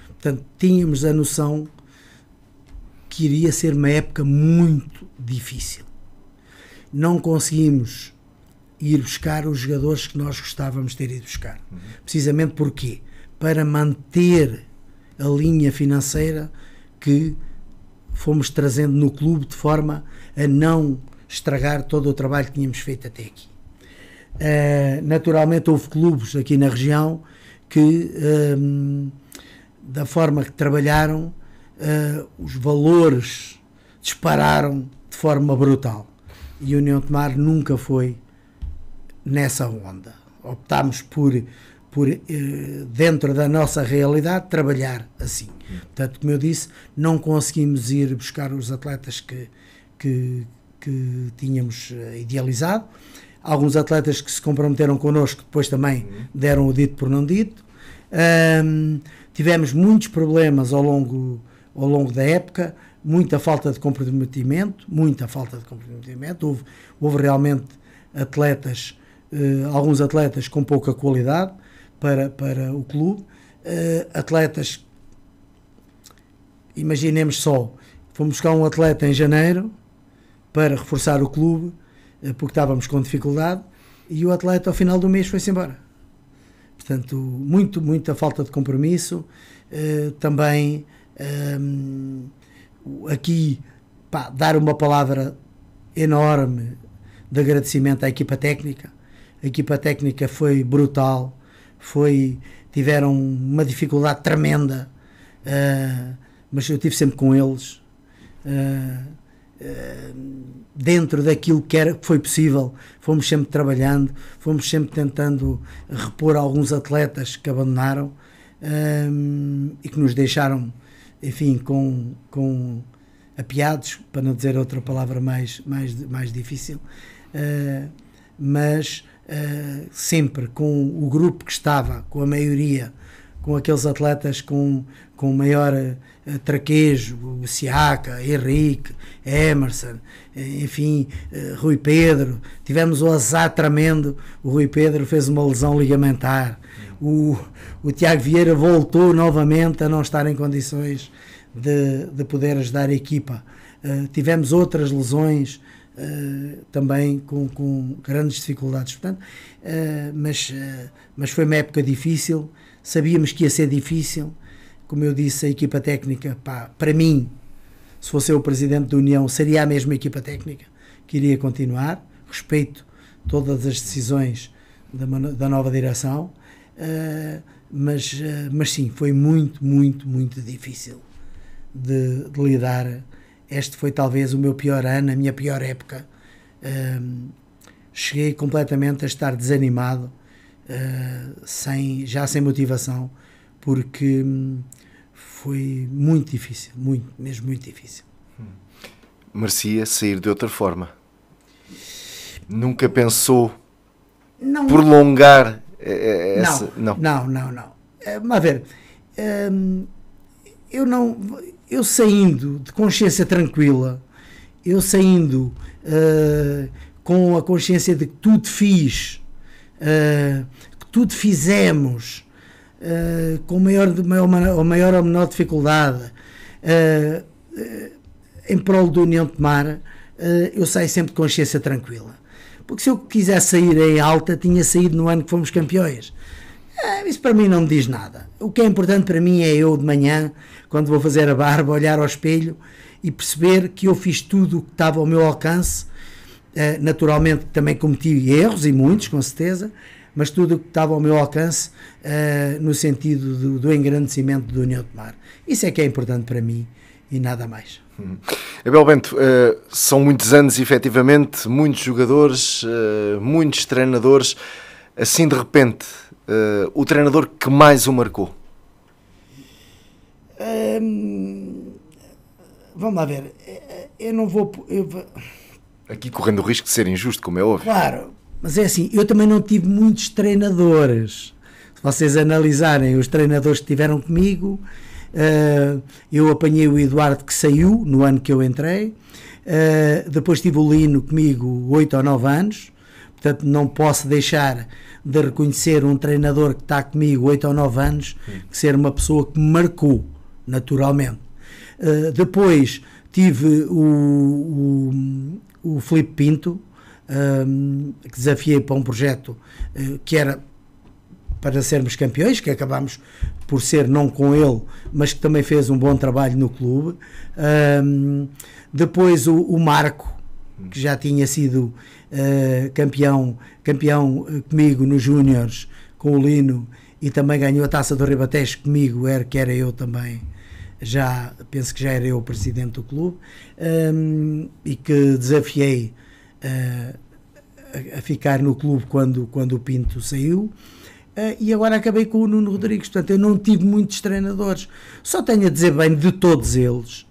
Portanto, tínhamos a noção que iria ser uma época muito difícil. Não conseguimos ir buscar os jogadores que nós gostávamos de ter ido buscar. Precisamente porquê? Para manter a linha financeira que fomos trazendo no clube, de forma a não estragar todo o trabalho que tínhamos feito até aqui. Naturalmente houve clubes aqui na região que, da forma que trabalharam, os valores dispararam de forma brutal. E a União de Tomar nunca foi nessa onda. Optámos por dentro da nossa realidade, trabalhar assim. Portanto, como eu disse, não conseguimos ir buscar os atletas que tínhamos idealizado. Alguns atletas que se comprometeram connosco depois também deram o dito por não dito. Tivemos muitos problemas ao longo da época, muita falta de comprometimento. Houve realmente atletas, alguns atletas com pouca qualidade para o clube, atletas, imaginemos só, fomos buscar um atleta em janeiro para reforçar o clube, porque estávamos com dificuldade, e o atleta ao final do mês foi-se embora. Portanto, muita falta de compromisso. Também aqui dar uma palavra enorme de agradecimento à equipa técnica. A equipa técnica foi brutal, tiveram uma dificuldade tremenda, mas eu estive sempre com eles, dentro daquilo que foi possível. Fomos sempre trabalhando, fomos sempre tentando repor alguns atletas que abandonaram, e que nos deixaram, enfim, com apiados, para não dizer outra palavra mais difícil, mas sempre com o grupo que estava, com a maioria, com aqueles atletas com maior traquejo, o Siaka, Henrique, Emerson, enfim, Rui Pedro. Tivemos o azar tremendo, o Rui Pedro fez uma lesão ligamentar, o Tiago Vieira voltou novamente a não estar em condições de poder ajudar a equipa. Tivemos outras lesões, também com grandes dificuldades, portanto, mas foi uma época difícil, sabíamos que ia ser difícil. Como eu disse, a equipa técnica, para mim, se fosse eu o presidente da União, seria a mesma equipa técnica que iria continuar. Respeito todas as decisões da nova direção, mas sim, foi muito difícil de lidar. Este foi talvez o meu pior ano, a minha pior época. Cheguei completamente a estar desanimado, já sem motivação, porque foi muito difícil, mesmo muito difícil. merecia sair de outra forma. Nunca pensou Não, prolongar essa... não. Mas a ver, eu saindo de consciência tranquila, eu saindo com a consciência de que tudo fiz, que tudo fizemos, com maior ou menor dificuldade, em prol da União de Tomar, eu saio sempre de consciência tranquila. Porque se eu quisesse sair em alta, tinha saído no ano que fomos campeões. Isso para mim não me diz nada. O que é importante para mim é eu de manhã, quando vou fazer a barba, olhar ao espelho e perceber que eu fiz tudo o que estava ao meu alcance. Naturalmente também cometi erros, e muitos, com certeza, mas tudo o que estava ao meu alcance no sentido do engrandecimento da União de Tomar. Isso é que é importante para mim e nada mais. Abel Bento, são muitos anos, efetivamente, muitos jogadores, muitos treinadores. Assim, de repente, o treinador que mais o marcou? Vamos lá ver. Eu não vou... Aqui correndo o risco de ser injusto, como é óbvio. Claro, mas é assim, eu também não tive muitos treinadores. Se vocês analisarem os treinadores que tiveram comigo, eu apanhei o Eduardo, que saiu no ano que eu entrei, depois tive o Lino comigo 8 ou 9 anos, portanto não posso deixar de reconhecer um treinador que está comigo 8 ou 9 anos, que ser uma pessoa que me marcou, naturalmente. Depois tive o Filipe Pinto, que desafiei para um projeto que era para sermos campeões, que acabámos por ser não com ele, mas que também fez um bom trabalho no clube. Depois o Marco, que já tinha sido campeão comigo nos Júniores, com o Lino, e também ganhou a Taça do Ribatejo comigo, que era eu também, penso que já era eu o presidente do clube, e que desafiei a ficar no clube quando o Pinto saiu. E agora acabei com o Nuno Rodrigues. Portanto, eu não tive muitos treinadores, só tenho a dizer bem de todos eles,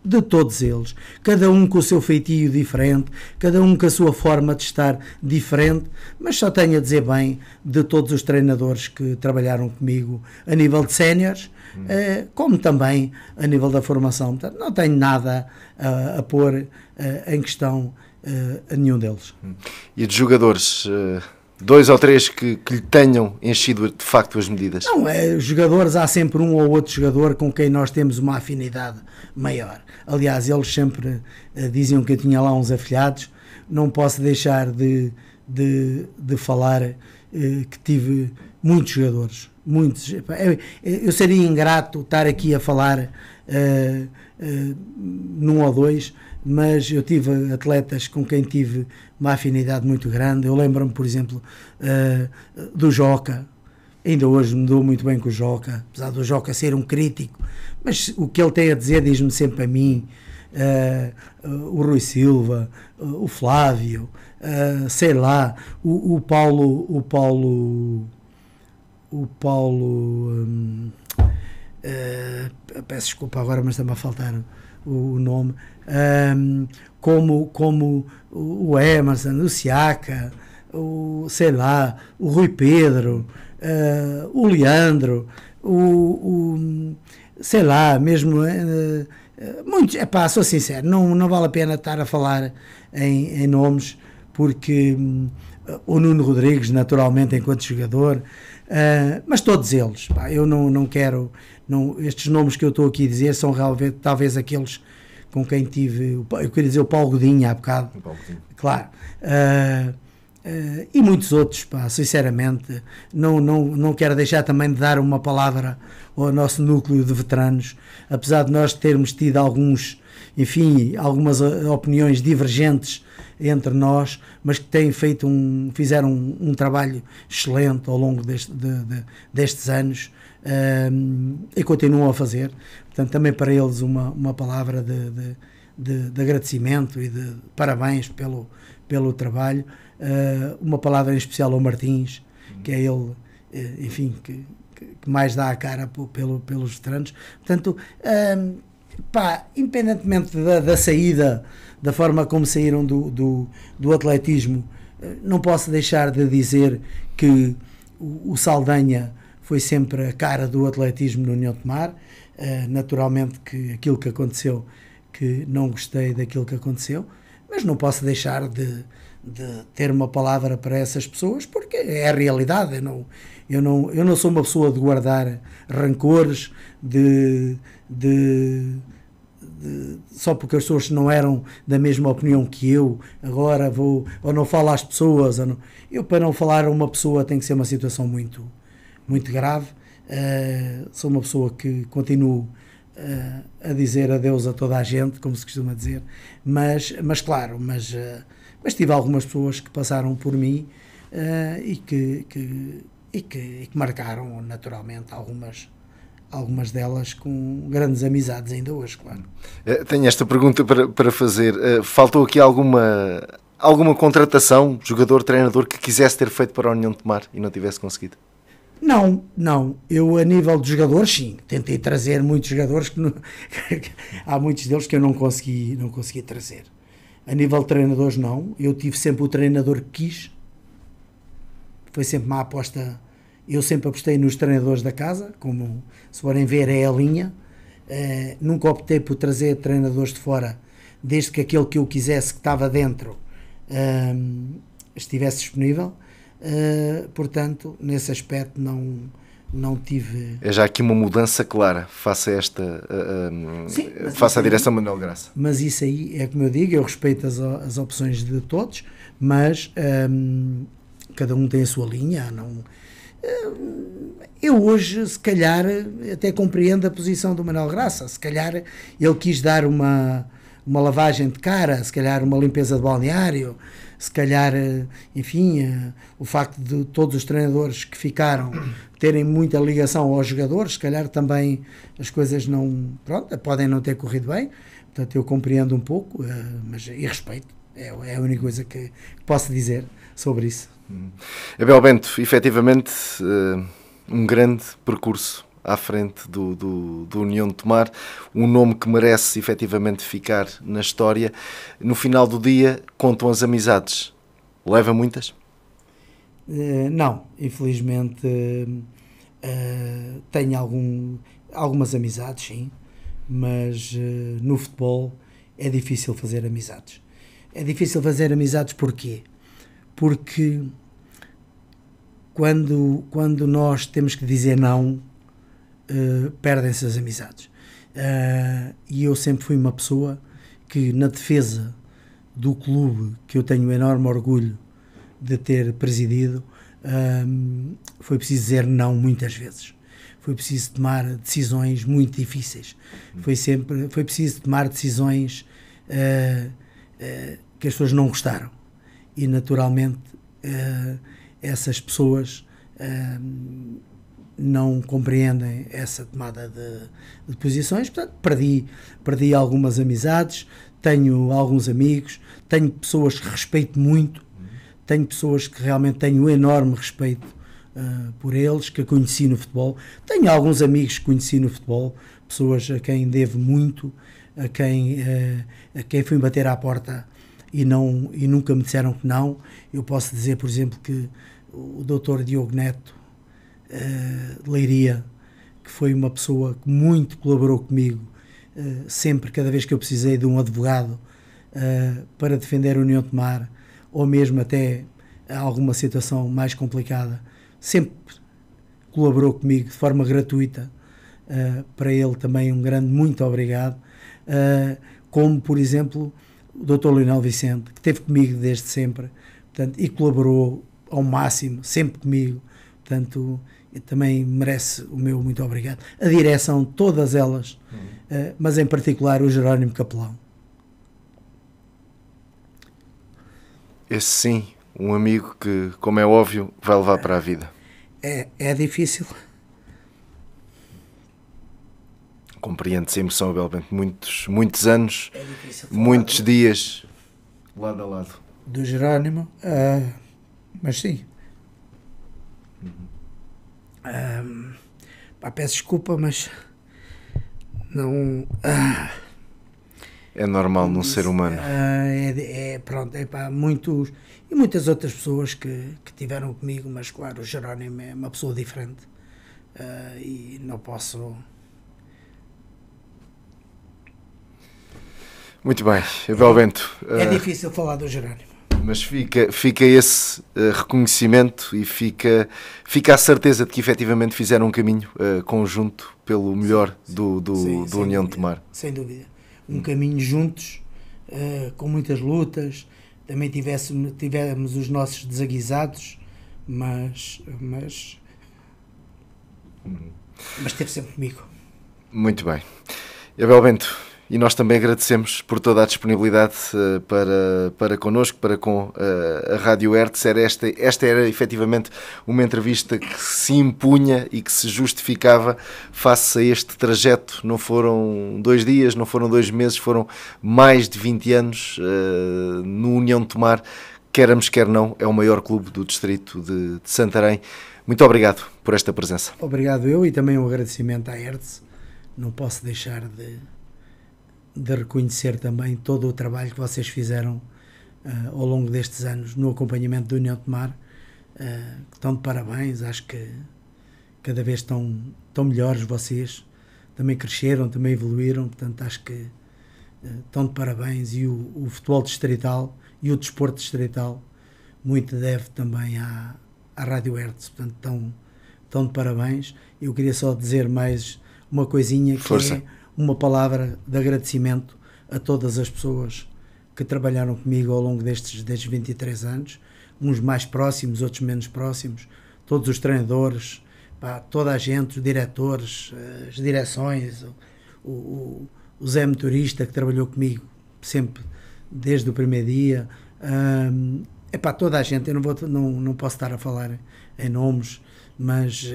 cada um com o seu feitio diferente, cada um com a sua forma de estar diferente, mas só tenho a dizer bem de todos os treinadores que trabalharam comigo a nível de séniores, como também a nível da formação. Portanto, não tenho nada a pôr em questão a nenhum deles. E de jogadores... 2 ou 3 que lhe tenham enchido de facto as medidas? Não, jogadores, há sempre um ou outro jogador com quem nós temos uma afinidade maior. Aliás, eles sempre diziam que eu tinha lá uns afilhados. Não posso deixar de falar que tive muitos jogadores. Muitos. Eu seria ingrato estar aqui a falar num ou dois, mas eu tive atletas com quem tive uma afinidade muito grande. Eu lembro-me, por exemplo, do Joca. Ainda hoje me dou muito bem com o Joca, apesar do Joca ser um crítico, mas o que ele tem a dizer diz-me sempre a mim. O Rui Silva, o Flávio, sei lá, o Paulo, peço desculpa agora, mas está-me a faltar o nome, como o Emerson, o Siaka, sei lá, o Rui Pedro, o Leandro, sei lá, mesmo muitos. Sou sincero, não vale a pena estar a falar em nomes, porque o Nuno Rodrigues, naturalmente, enquanto jogador, mas todos eles, eu não quero, estes nomes que eu estou aqui a dizer são realmente talvez aqueles com quem tive, eu queria dizer o Paulo Godinho há bocado, claro, e muitos outros, sinceramente, não quero deixar também de dar uma palavra ao nosso núcleo de veteranos, apesar de nós termos tido algumas opiniões divergentes entre nós, mas que fizeram um trabalho excelente ao longo destes anos, e continuam a fazer. Portanto, também para eles uma palavra de agradecimento e de parabéns pelo trabalho. Uma palavra em especial ao Martins, que é ele, enfim, que mais dá a cara pelos veteranos. Portanto, Pá, independentemente da saída, da forma como saíram do atletismo, não posso deixar de dizer que o Saldanha foi sempre a cara do atletismo no União de Tomar. Naturalmente que aquilo que aconteceu, que não gostei daquilo que aconteceu, mas não posso deixar de ter uma palavra para essas pessoas, porque é a realidade. Eu não sou uma pessoa de guardar rancores, só porque as pessoas não eram da mesma opinião que eu, agora vou, ou não falo às pessoas, eu para não falar a uma pessoa tem que ser uma situação muito, muito grave. Sou uma pessoa que continuo a dizer adeus a toda a gente, como se costuma dizer, mas claro, mas tive algumas pessoas que passaram por mim e que marcaram naturalmente algumas delas com grandes amizades ainda hoje, claro. Tenho esta pergunta para fazer. Faltou aqui alguma contratação, jogador, treinador, que quisesse ter feito para a União de Tomar e não tivesse conseguido? Não. Eu, a nível de jogadores, sim. Tentei trazer muitos jogadores que há muitos deles que eu não consegui trazer. A nível de treinadores, não. Eu tive sempre o treinador que quis. Foi sempre uma aposta. Eu sempre apostei nos treinadores da casa, como se forem ver é a linha. Nunca optei por trazer treinadores de fora, desde que aquele que eu quisesse, que estava dentro, estivesse disponível. Portanto, nesse aspecto não tive... É já aqui uma mudança clara face a esta face à direção Manuel Graça. Mas isso aí é como eu digo, eu respeito as opções de todos, mas cada um tem a sua linha. Eu hoje, se calhar, até compreendo a posição do Manuel Graça. Se calhar ele quis dar uma lavagem de cara, se calhar uma limpeza de balneário, se calhar, enfim, o facto de todos os treinadores que ficaram terem muita ligação aos jogadores, se calhar também as coisas podem não ter corrido bem. Portanto, eu compreendo um pouco, mas e respeito. É a única coisa que posso dizer sobre isso. Abel Bento, efetivamente, um grande percurso à frente do União de Tomar, um nome que merece efetivamente ficar na história. No final do dia, contam as amizades. Leva muitas? Não, infelizmente tenho algumas amizades, sim, mas no futebol é difícil fazer amizades. É difícil fazer amizades porquê? Porque quando nós temos que dizer não, perdem-se as amizades. E eu sempre fui uma pessoa que, na defesa do clube que eu tenho enorme orgulho de ter presidido, foi preciso dizer não muitas vezes. Foi preciso tomar decisões muito difíceis. Foi preciso tomar decisões que as pessoas não gostaram. E naturalmente essas pessoas não compreendem essa tomada de posições. Portanto, perdi algumas amizades, tenho alguns amigos, tenho pessoas que respeito muito, tenho pessoas que realmente tenho um enorme respeito por eles, que conheci no futebol. Tenho alguns amigos que conheci no futebol, pessoas a quem devo muito, a quem fui bater à porta e nunca me disseram que não. Eu posso dizer, por exemplo, que o Dr. Diogo Neto de Leiria, que foi uma pessoa que muito colaborou comigo, sempre, cada vez que eu precisei de um advogado para defender a União de Tomar, ou mesmo até alguma situação mais complicada, sempre colaborou comigo de forma gratuita. Para ele também um grande muito obrigado. Como, por exemplo, o Dr. Leonel Vicente, que esteve comigo desde sempre, portanto, e colaborou ao máximo, sempre comigo. Portanto, também merece o meu muito obrigado. A direção, todas elas, mas em particular o Jerónimo Capelão. Esse sim, um amigo que, como é óbvio, vai levar para a vida. É difícil. Compreende-se a emoção, Abel Bento. Muitos anos, muitos dias, lado a lado. Do Jerónimo, mas sim. Peço desculpa, mas Não... É normal num ser humano. Pronto, pá, muitos e muitas outras pessoas que tiveram comigo, mas claro, o Jerónimo é uma pessoa diferente, e não posso... Muito bem, Abel Bento. É difícil falar do Jerónimo. Mas fica esse reconhecimento e fica a certeza de que efetivamente fizeram um caminho conjunto pelo melhor do União de Tomar. Sem dúvida. Um caminho juntos, com muitas lutas. Também tivemos os nossos desaguisados, mas esteve sempre comigo. Muito bem. Abel Bento, e nós também agradecemos por toda a disponibilidade para connosco, para com a Rádio Hertz. Esta era efetivamente uma entrevista que se impunha e que se justificava face a este trajeto. Não foram 2 dias, não foram 2 meses, foram mais de 20 anos no União de Tomar. Queramos, quer não, é o maior clube do distrito de Santarém. Muito obrigado por esta presença. Obrigado eu, e também um agradecimento à Hertz. Não posso deixar de reconhecer também todo o trabalho que vocês fizeram ao longo destes anos no acompanhamento do União de Tomar, que estão de parabéns. Acho que cada vez estão melhores vocês, também cresceram, também evoluíram, portanto acho que estão de parabéns. E o futebol distrital e o desporto distrital muito deve também à Rádio Hertz, portanto estão de parabéns. Eu queria só dizer mais uma coisinha, que Força. É uma palavra de agradecimento a todas as pessoas que trabalharam comigo ao longo destes 23 anos, uns mais próximos, outros menos próximos, todos os treinadores, pá, toda a gente, os diretores, as direções, o Zé Motorista, que trabalhou comigo sempre desde o primeiro dia, toda a gente. Eu não posso estar a falar em nomes, mas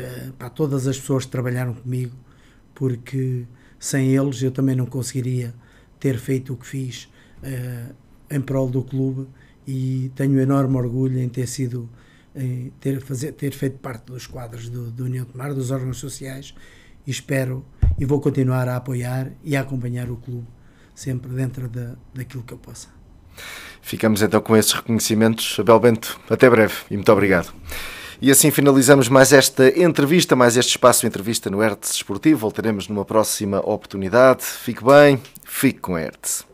todas as pessoas que trabalharam comigo, porque sem eles eu também não conseguiria ter feito o que fiz em prol do clube, e tenho enorme orgulho em ter feito parte dos quadros do União de Tomar, dos órgãos sociais, e espero e vou continuar a apoiar e a acompanhar o clube sempre dentro daquilo que eu possa. Ficamos então com esses reconhecimentos. Abel Bento, até breve e muito obrigado. E assim finalizamos mais esta entrevista, mais este espaço de entrevista no Hertz Desportivo. Voltaremos numa próxima oportunidade. Fique bem, fique com a Hertz.